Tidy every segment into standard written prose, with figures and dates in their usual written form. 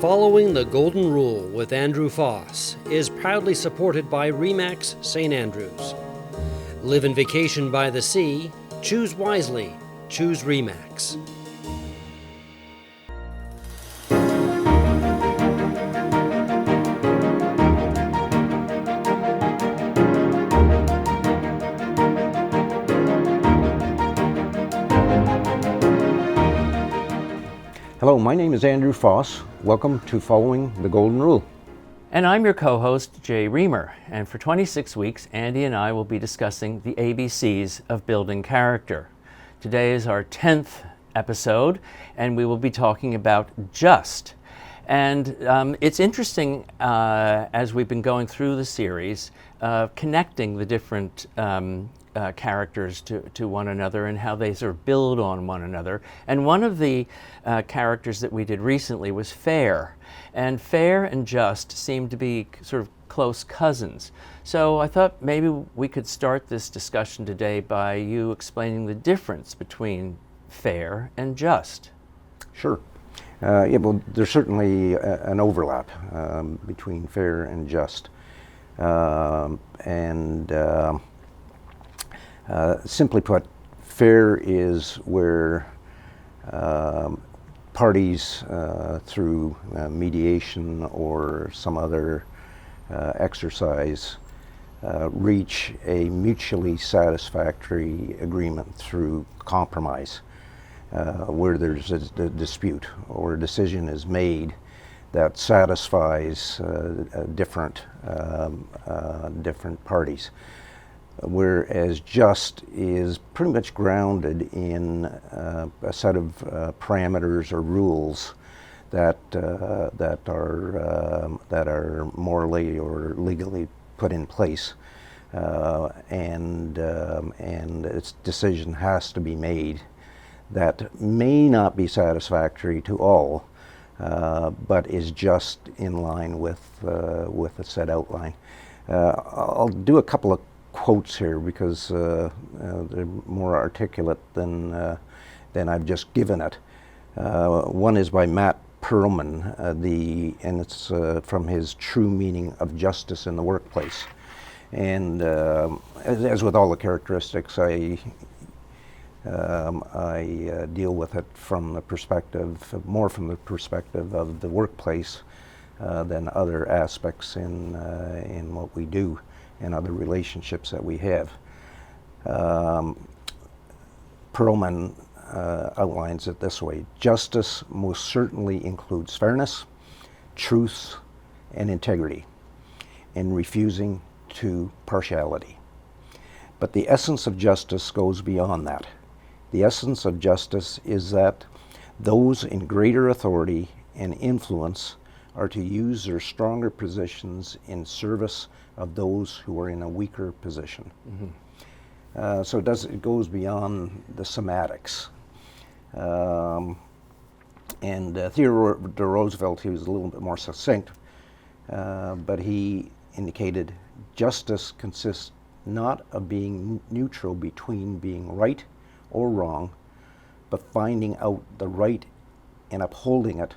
Following the Golden Rule with Andrew Faas is proudly supported by Remax St. Andrews. Live and vacation by the sea. Choose wisely. Choose Remax. Hello, my name is Andrew Faas. Welcome to Following the Golden Rule. And I'm your co-host, Jay Remer. And for 26 weeks, Andy and I will be discussing the ABCs of building character. Today is our 10th episode, and we will be talking about just. And it's interesting, as we've been going through the series, connecting the different characters to one another and how they sort of build on one another. And one of the characters that we did recently was Fair. And Fair and Just seem to be sort of close cousins. So I thought maybe we could start this discussion today by you explaining the difference between Fair and Just. Sure. Well, there's certainly an overlap between fair and just. Simply put, fair is where parties, through mediation or some other exercise, reach a mutually satisfactory agreement through compromise, where there's a dispute or a decision is made that satisfies different parties. Whereas just is pretty much grounded in a set of parameters or rules that are morally or legally put in place, and its decision has to be made that may not be satisfactory to all, but is just in line with a set outline. I'll do a couple of quotes here because they're more articulate than I've just given it. One is by Matt Perlman, and it's from his True Meaning of Justice in the Workplace. And as with all the characteristics, I deal with it from the perspective of the workplace than other aspects in what we do and other relationships that we have. Perlman outlines it this way: justice most certainly includes fairness, truth, and integrity, and refusing to partiality. But the essence of justice goes beyond that. The essence of justice is that those in greater authority and influence are to use their stronger positions in service of those who are in a weaker position. Mm-hmm. So it goes beyond the semantics. Theodore Roosevelt, he was a little bit more succinct, but he indicated justice consists not of being neutral between being right or wrong, but finding out the right and upholding it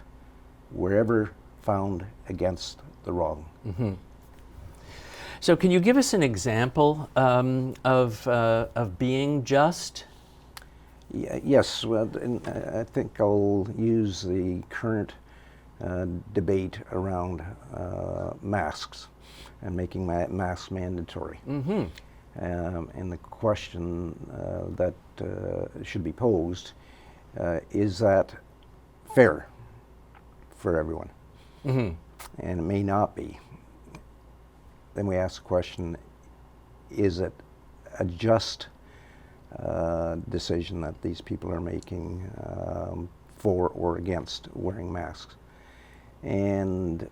wherever found against the wrong. Mm-hmm. So can you give us an example of being just? Yes, well, I think I'll use the current debate around masks and making masks mandatory. Mm-hmm. And the question that should be posed is that fair for everyone? Mm-hmm. And it may not be. Then we ask the question, is it a just decision that these people are making for or against wearing masks? And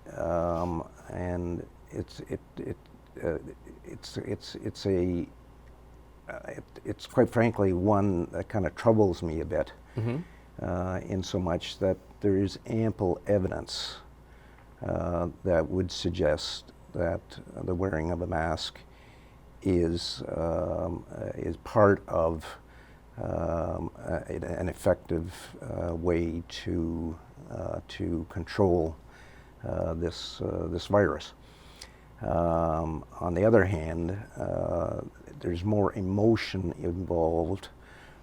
it's quite frankly one that kind of troubles me a bit, mm-hmm. In so much that there is ample evidence that would suggest that the wearing of a mask is part of an effective way to control this virus. On the other hand, there's more emotion involved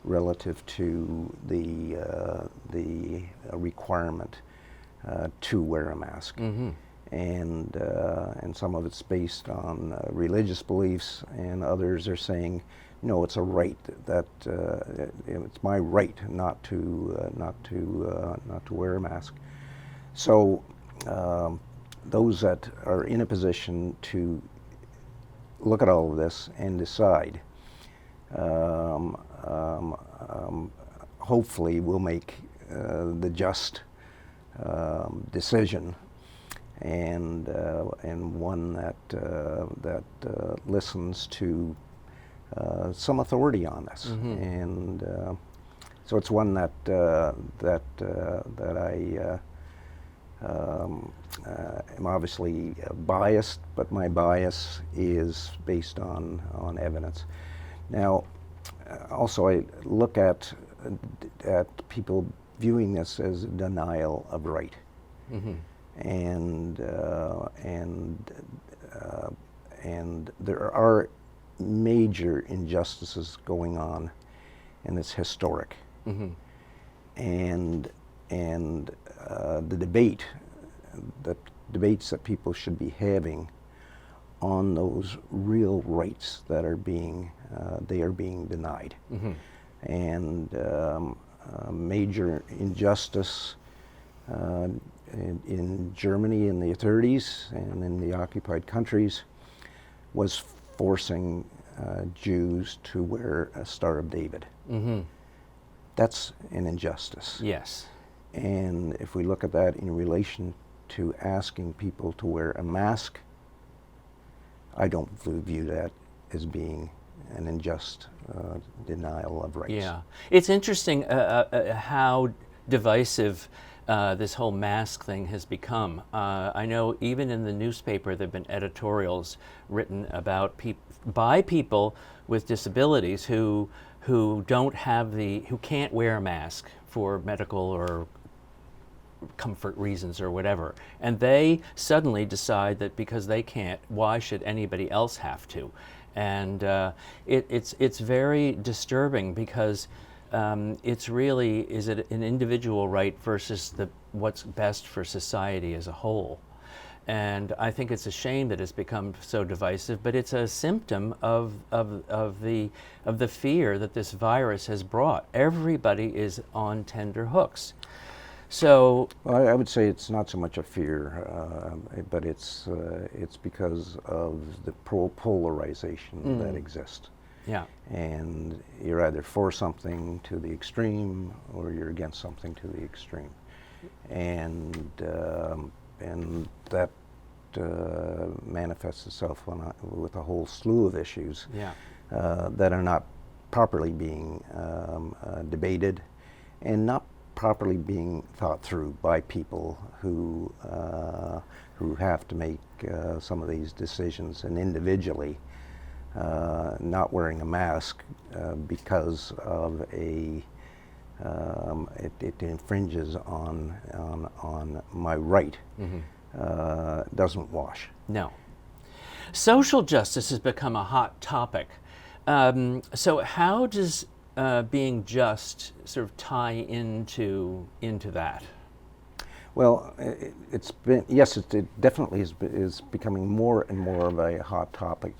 relative to the requirement to wear a mask. Mm-hmm. And some of it's based on religious beliefs, and others are saying, no, it's a right that it's my right not to wear a mask. So those that are in a position to look at all of this and decide, hopefully will make the just decision, and one that listens to some authority on this. Mm-hmm. And so it's one that I am obviously biased, but my bias is based on evidence. Now, also I look at people viewing this as a denial of right. Mm-hmm. And there are major injustices going on, and it's historic. Mm-hmm. And the debates that people should be having on those real rights that are being denied. Mm-hmm. And major injustice in Germany in the 30s and in the occupied countries was forcing Jews to wear a Star of David. Mm-hmm. That's an injustice. Yes. And if we look at that in relation to asking people to wear a mask, I don't view that as being an unjust denial of rights. Yeah. It's interesting how divisive this whole mask thing has become. I know even in the newspaper there have been editorials written about by people with disabilities who don't have who can't wear a mask for medical or comfort reasons or whatever, and they suddenly decide that because they can't, why should anybody else have to? And it's very disturbing, because it's really, is it an individual right versus what's best for society as a whole? And I think it's a shame that it's become so divisive, but it's a symptom of the fear that this virus has brought. Everybody is on tender hooks. So, well, I would say it's not so much a fear, but it's because of the polarization that exists. yeah. And you're either for something to the extreme, or you're against something to the extreme, and that manifests itself with a whole slew of issues Yeah. that are not properly being debated, and not properly being thought through by people who have to make some of these decisions, and individually not wearing a mask because of it infringes on my right. Mm-hmm. Doesn't wash. No. Social justice has become a hot topic. So how does being just sort of tie into that? Well, it's been, yes, it definitely is becoming more and more of a hot topic,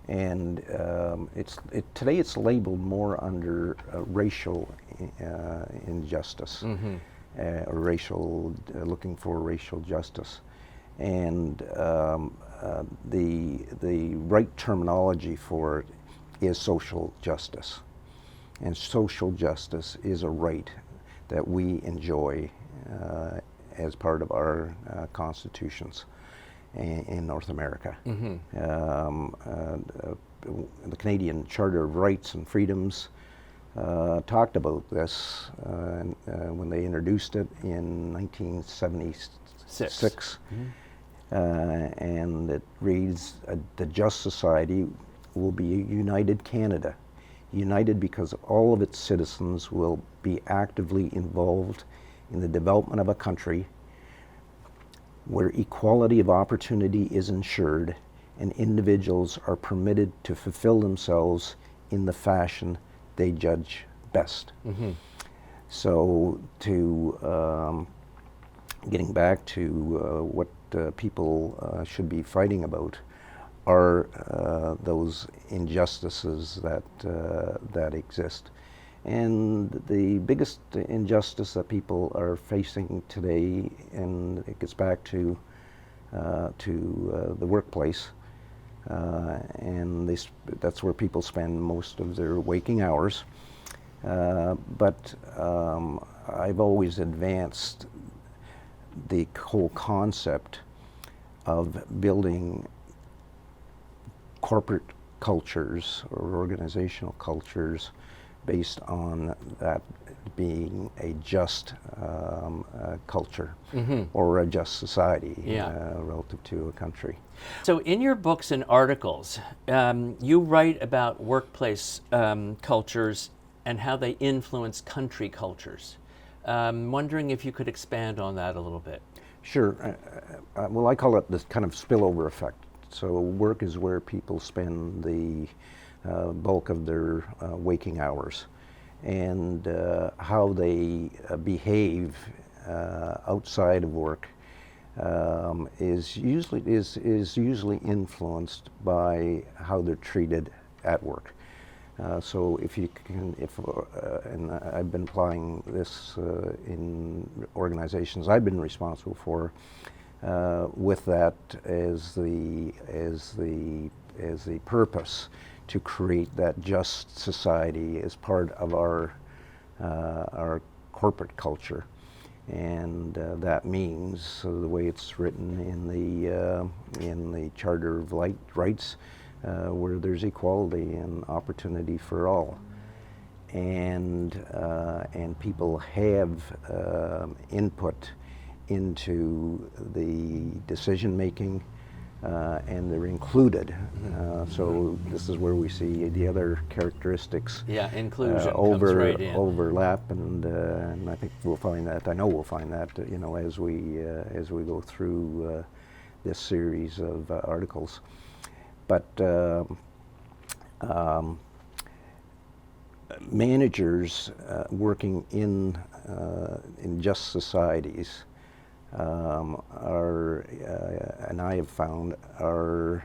and today it's labeled more under racial injustice, Mm-hmm. Or racial, looking for racial justice, and the right terminology for it is social justice, and social justice is a right that we enjoy as part of our constitutions in North America. Mm-hmm. The Canadian Charter of Rights and Freedoms talked about this when they introduced it in 1976. Mm-hmm. And it reads, the just society will be a united Canada, united because all of its citizens will be actively involved in the development of a country where equality of opportunity is ensured and individuals are permitted to fulfill themselves in the fashion they judge best. So getting back to what people should be fighting about are those injustices that exist. And the biggest injustice that people are facing today, and it gets back to the workplace, and that's where people spend most of their waking hours. But I've always advanced the whole concept of building corporate cultures or organizational cultures based on that being a just culture or a just society relative to a country. So in your books and articles, you write about workplace cultures and how they influence country cultures. Wondering if you could expand on that a little bit. Sure. Well, I call it this kind of spillover effect. So work is where people spend the bulk of their waking hours, and how they behave outside of work is usually influenced by how they're treated at work. So if you can, and I've been applying this in organizations I've been responsible for, with that as the purpose to create that just society as part of our corporate culture, and that means the way it's written in the Charter of Rights. Where there's equality and opportunity for all, and people have input into the decision making, and they're included. So this is where we see the other characteristics. Yeah, inclusion comes right in. Overlap, and I think we'll find that. I know we'll find that. As we go through this series of articles. But managers working in just societies are, and I have found, are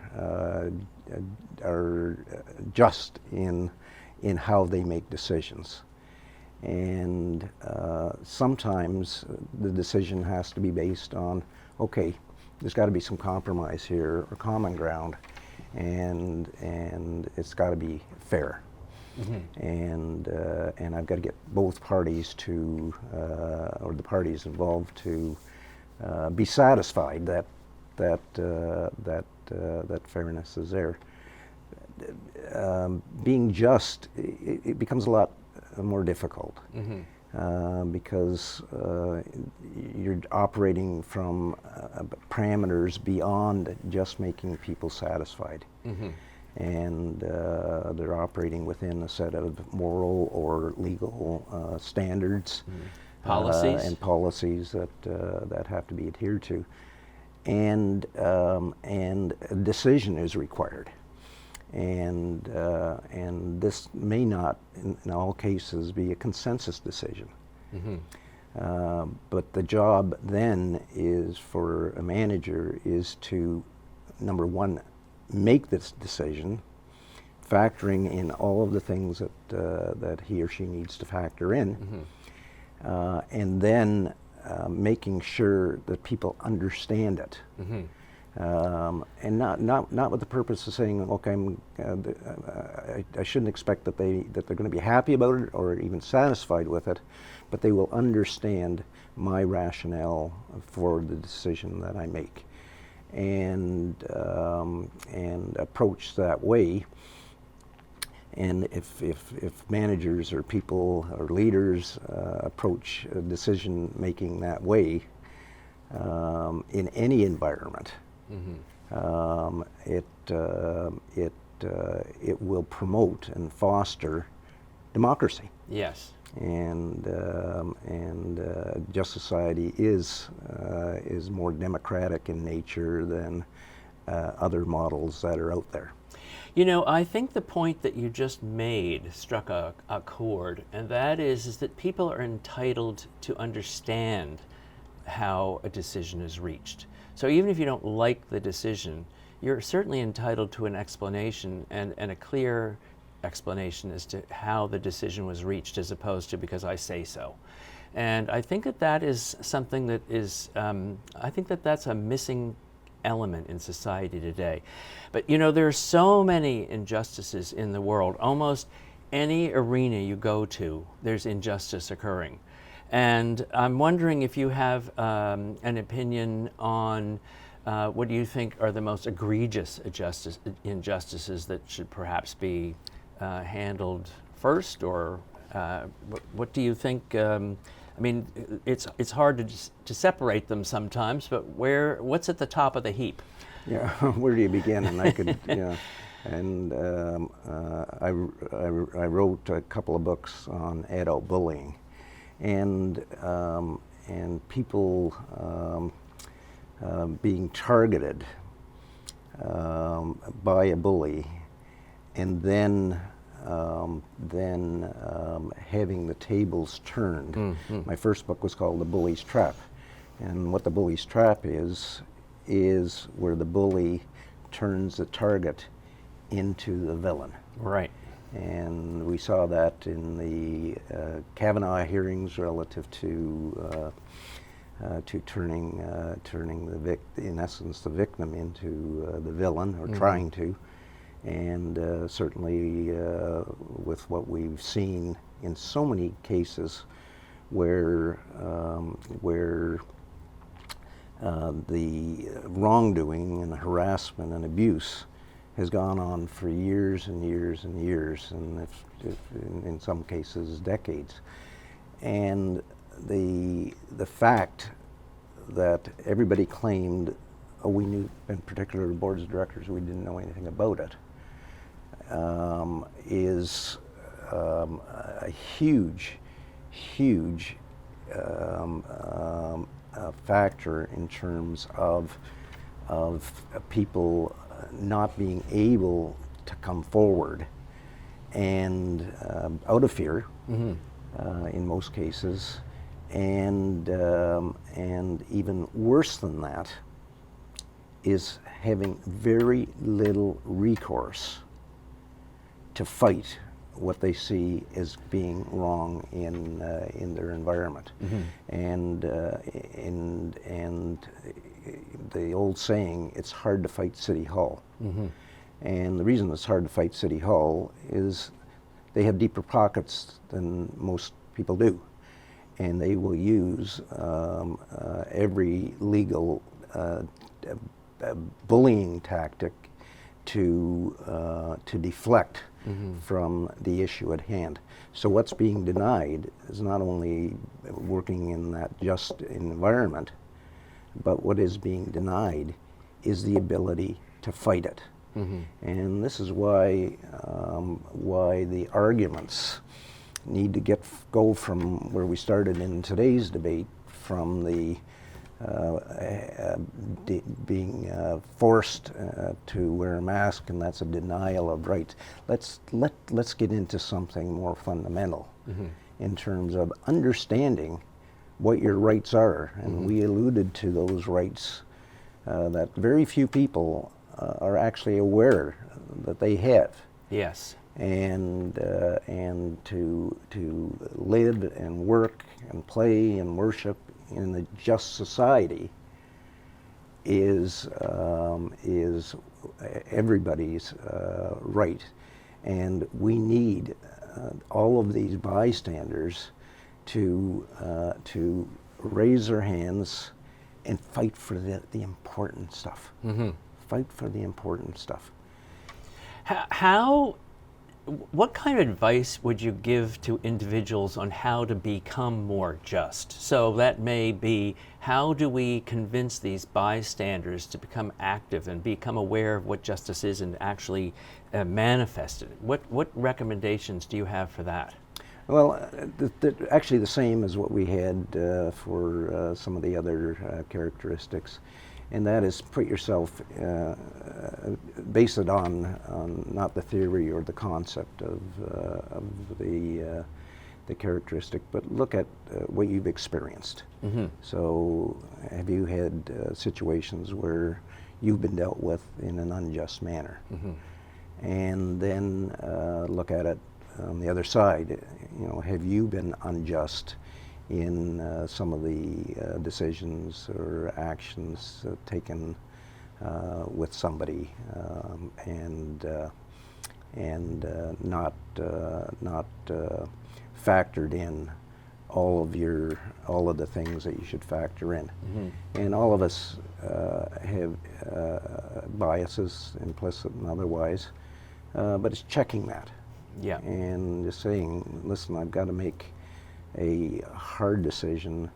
just in how they make decisions. And sometimes the decision has to be based on, okay, there's got to be some compromise here or common ground. And it's got to be fair, and I've got to get both parties to, or the parties involved to, be satisfied that fairness is there. Being just, it becomes a lot more difficult. Because you're operating from parameters beyond just making people satisfied. And they're operating within a set of moral or legal standards, policies, and policies that have to be adhered to. And a decision is required. And this may not, in all cases, be a consensus decision. But the job then is for a manager is to, number one, make this decision, factoring in all of the things that he or she needs to factor in, and then making sure that people understand it. And not with the purpose of saying, okay, I shouldn't expect that they're going to be happy about it or even satisfied with it, but they will understand my rationale for the decision that I make, and approach that way. And if managers or people or leaders approach decision making that way in any environment, it will promote and foster democracy. Yes. and just society is more democratic in nature than other models that are out there. You know, I think the point that you just made struck a chord, and that is that people are entitled to understand how a decision is reached. So even if you don't like the decision, you're certainly entitled to an explanation and a clear explanation as to how the decision was reached, as opposed to because I say so. And I think that is something that is, I think that's a missing element in society today. But you know, there are so many injustices in the world. Almost any arena you go to, there's injustice occurring. And I'm wondering if you have an opinion on what do you think are the most egregious injustices that should perhaps be handled first, or what do you think? I mean, it's hard to separate them sometimes, but what's at the top of the heap? Yeah, where do you begin? And I could, yeah, and I wrote a couple of books on adult bullying, and people being targeted by a bully, and then having the tables turned. Mm-hmm. My first book was called The Bully's Trap, and what the bully's trap is where the bully turns the target into the villain. Right. And we saw that in the Kavanaugh hearings relative to turning in essence the victim into the villain, or mm-hmm. trying to. And certainly with what we've seen in so many cases where the wrongdoing and the harassment and abuse has gone on for years and years and years, and if in some cases decades. And the fact that everybody claimed, oh, we knew, in particular the boards of directors, we didn't know anything about it, is a huge factor in terms of people not being able to come forward, and out of fear, mm-hmm. In most cases, and even worse than that is having very little recourse to fight what they see as being wrong in their environment. Mm-hmm. And the old saying, it's hard to fight City Hall. Mm-hmm. And the reason it's hard to fight City Hall is they have deeper pockets than most people do. And they will use every legal bullying tactic to deflect mm-hmm. from the issue at hand. So what's being denied is not only working in that just environment, but what is being denied is the ability to fight it. Mm-hmm. And this is why the arguments need to go from where we started in today's debate, from the being forced to wear a mask, and that's a denial of rights. Let's get into something more fundamental mm-hmm. in terms of understanding what your rights are, and mm-hmm. we alluded to those rights that very few people are actually aware that they have. Yes. And to live and work and play and worship in a just society is everybody's right, and we need all of these bystanders to raise their hands and fight for the important stuff. Mm-hmm. Fight for the important stuff. What kind of advice would you give to individuals on how to become more just? So that may be, how do we convince these bystanders to become active and become aware of what justice is and actually manifest it? What recommendations do you have for that? Well, actually the same as what we had for some of the other characteristics, and that is put yourself, base it on not the theory or the concept of the characteristic, but look at what you've experienced. So have you had situations where you've been dealt with in an unjust manner? And then look at it on the other side. You know, have you been unjust in some of the decisions or actions taken with somebody, and not factored in all of the things that you should factor in. And all of us have biases, implicit and otherwise, but it's checking that. Yeah. And just saying, listen, I've got to make a hard decision,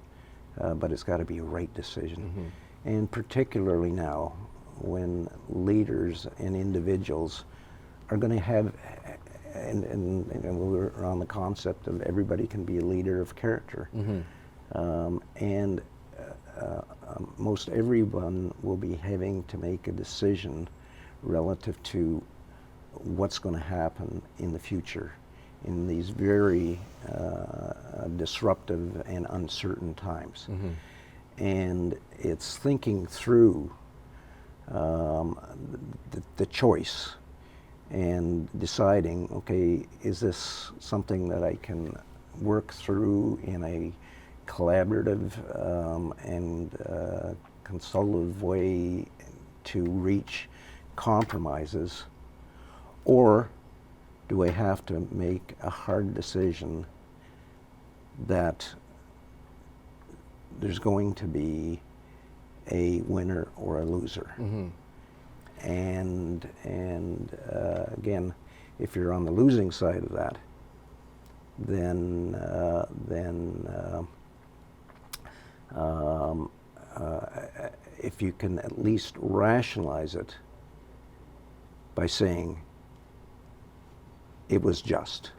but it's got to be a right decision. And particularly now, when leaders and individuals are going to have, and we're on the concept of everybody can be a leader of character. And most everyone will be having to make a decision relative to what's going to happen in the future in these very disruptive and uncertain times. And it's thinking through the choice and deciding, okay, is this something that I can work through in a collaborative and consultative way to reach compromises, or do I have to make a hard decision that there's going to be a winner or a loser? And again, if you're on the losing side of that, then if you can at least rationalize it by saying it was just,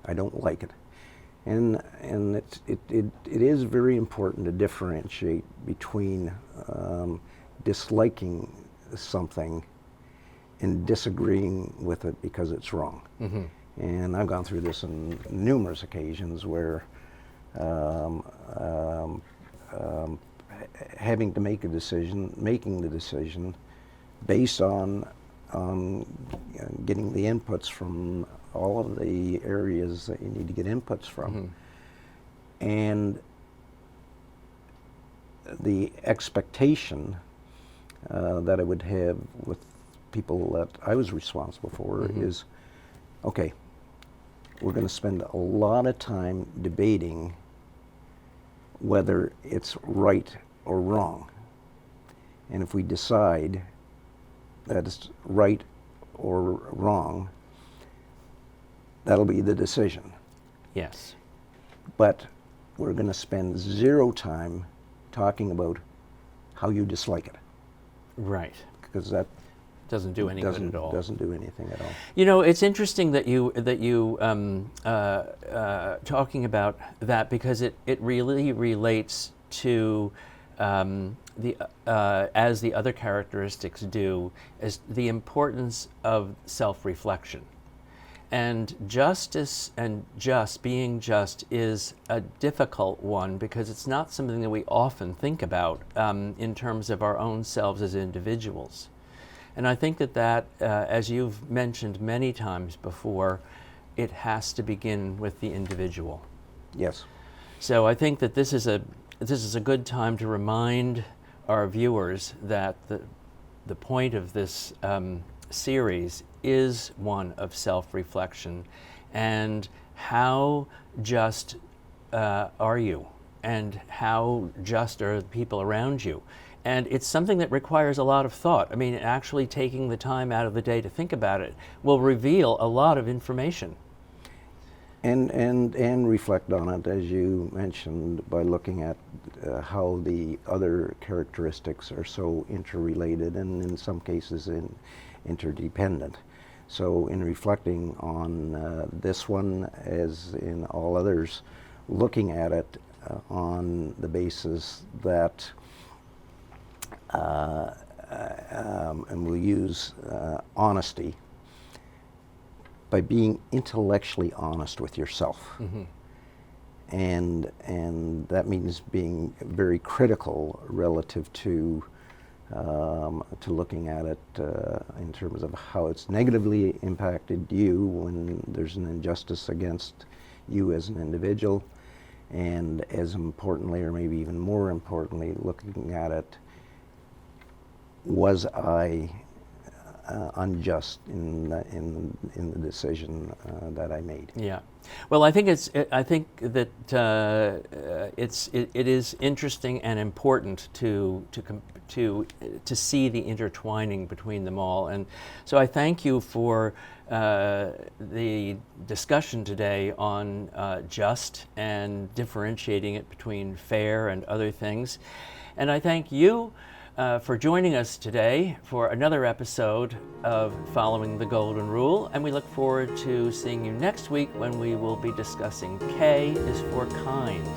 I don't like it, and it is very important to differentiate between disliking something and disagreeing with it because it's wrong. And I've gone through this on numerous occasions where having to make a decision, making the decision based on getting the inputs from all of the areas that you need to get inputs from, and the expectation that I would have with people that I was responsible for is, okay, we're going to spend a lot of time debating whether it's right or wrong. And if we decide that it's right or wrong, that'll be the decision. Yes. But we're going to spend zero time talking about how you dislike it. Right. Because that doesn't do any good at all. Doesn't do anything at all. You know, it's interesting that you talking about that, because it really relates to as the other characteristics do, is the importance of self-reflection. And justice and being just is a difficult one, because it's not something that we often think about in terms of our own selves as individuals. And I think that as you've mentioned many times before, it has to begin with the individual. Yes. So I think that this is a good time to remind our viewers that the point of this series is one of self-reflection, and how just are you, and how just are the people around you. And it's something that requires a lot of thought. I mean, actually taking the time out of the day to think about it will reveal a lot of information. And reflect on it, as you mentioned, by looking at how the other characteristics are so interrelated, and in some cases interdependent. So in reflecting on this one, as in all others, looking at it on the basis that, and we'll use honesty, by being intellectually honest with yourself. Mm-hmm. And that means being very critical relative to looking at it in terms of how it's negatively impacted you when there's an injustice against you as an individual, and as importantly, or maybe even more importantly, looking at it, was I unjust in the decision that I made? Yeah. Well, I think I think that it is interesting and important to see the intertwining between them all, and so I thank you for the discussion today on just and differentiating it between fair and other things, and I thank you for joining us today for another episode of Following the Golden Rule, and we look forward to seeing you next week when we will be discussing K is for kind.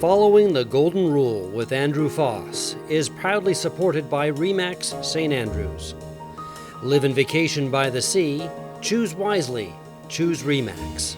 Following the Golden Rule with Andrew Faas is proudly supported by Remax St. Andrews. Live and vacation by the sea. Choose wisely. Choose Remax.